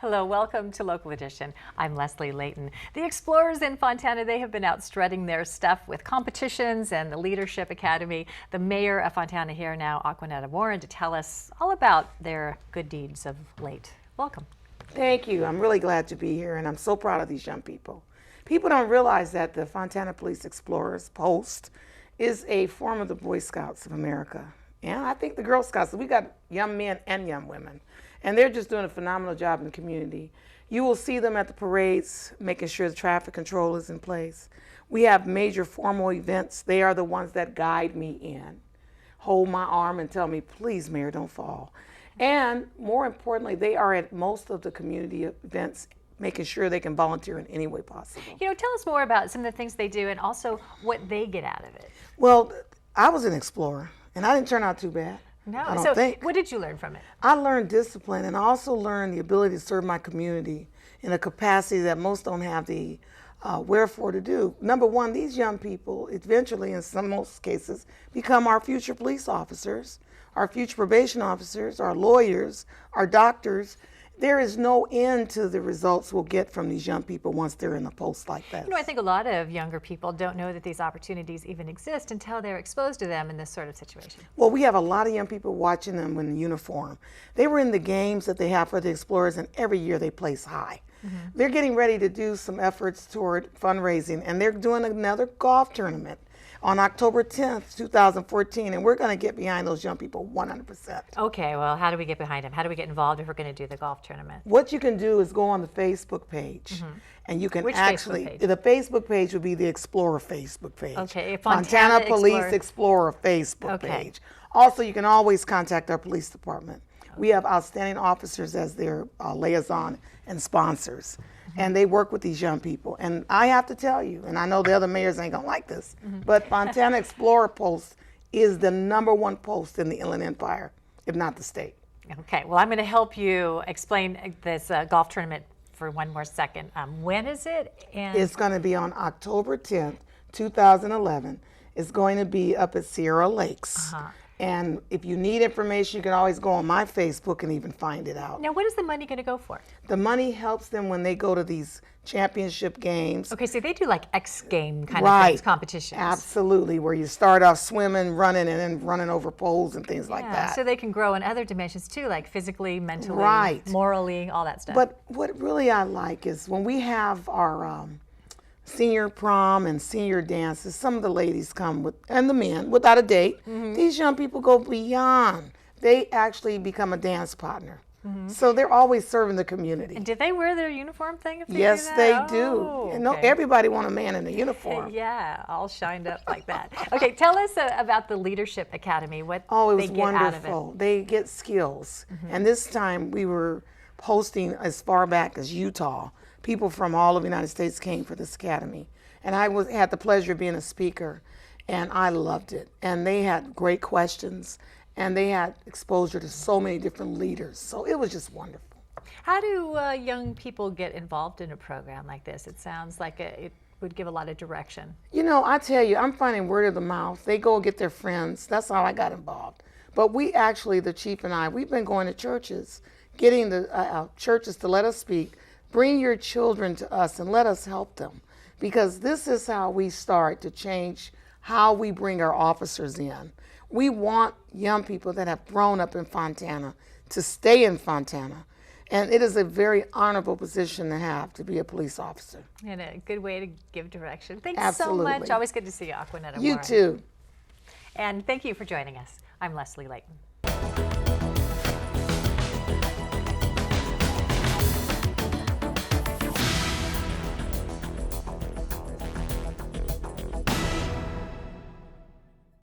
Hello, welcome to Local Edition. I'm Leslie Leyton. The Explorers in Fontana, they have been out strutting their stuff with competitions and the Leadership Academy. The mayor of Fontana here now, Acquanetta Warren, to tell us all about their good deeds of late. Welcome. Thank you. I'm really glad to be here, and I'm so proud of these young people. People don't realize that the Fontana Police Explorers post is a form of the Boy Scouts of America. And I think the Girl Scouts, we got young men and young women, and they're just doing a phenomenal job in the community. You will see them at the parades, making sure the traffic control is in place. We have major formal events. They are the ones that guide me in, hold my arm and tell me, please, Mayor, don't fall. And more importantly, they are at most of the community events, making sure they can volunteer in any way possible. You know, tell us more about some of the things they do and also what they get out of it. Well, I was an explorer, and I didn't turn out too bad. No, I don't think. What did you learn from it? I learned discipline, and I also learned the ability to serve my community in a capacity that most don't have the wherefore to do. Number one, these young people eventually, in most cases, become our future police officers, our future probation officers, our lawyers, our doctors. There is no end to the results we'll get from these young people once they're in a post like that. You know, I think a lot of younger people don't know that these opportunities even exist until they're exposed to them in this sort of situation. Well, we have a lot of young people watching them in uniform. They were in the games that they have for the Explorers, and every year they place high. Mm-hmm. They're getting ready to do some efforts toward fundraising, and they're doing another golf tournament on October 10th, 2014, and we're going to get behind those young people 100%. Okay, well, how do we get behind them? How do we get involved if we're going to do the golf tournament? What you can do is go on the Facebook page, and you can Which actually, Facebook page? The Facebook page would be the Explorer Facebook page. Okay, Fontana Police Explorer Facebook page. Also, you can always contact our police department. We have outstanding officers as their liaison and sponsors. And they work with these young people. And I have to tell you, and I know the other mayors ain't gonna like this, but Fontana Explorer Post is the #1 post in the Inland Empire, if not the state. Okay, well, I'm gonna help you explain this golf tournament for one more second. When is it? And it's gonna be on October 10th, 2011. It's going to be up at Sierra Lakes. And if you need information, you can always go on my Facebook and even find it out. Now, what is the money going to go for? The money helps them when they go to these championship games. Okay, so they do like X game kind of things, competitions. Absolutely, where you start off swimming, running, and then running over poles and things like that. So they can grow in other dimensions too, like physically, mentally, morally, all that stuff. But what really I like is when we have our senior prom and senior dances, some of the ladies come with, and the men, without a date. These young people go beyond. They actually become a dance partner. So they're always serving the community. And do they wear their uniform thing if they Yes, do that? they do. Oh, and no, everybody want a man in a uniform. Yeah, all shined up like that. Okay, tell us about the Leadership Academy, what it was they get wonderful. out of it. They get skills. And this time we were posting as far back as Utah. People from all of the United States came for this academy. And I had the pleasure of being a speaker, and I loved it. And they had great questions, and they had exposure to so many different leaders. So it was just wonderful. How do young people get involved in a program like this? It sounds like it would give a lot of direction. You know, I tell you, I'm finding word of the mouth. They go and get their friends. That's how I got involved. But we actually, the chief and I, we've been going to churches, getting the churches to let us speak. Bring your children to us and let us help them, because this is how we start to change how we bring our officers in. We want young people that have grown up in Fontana to stay in Fontana, and it is a very honorable position to have, to be a police officer. And a good way to give direction. Thanks Absolutely. so much. Always good to see you, Acquanetta Warren. You too. And thank you for joining us. I'm Leslie Leyton.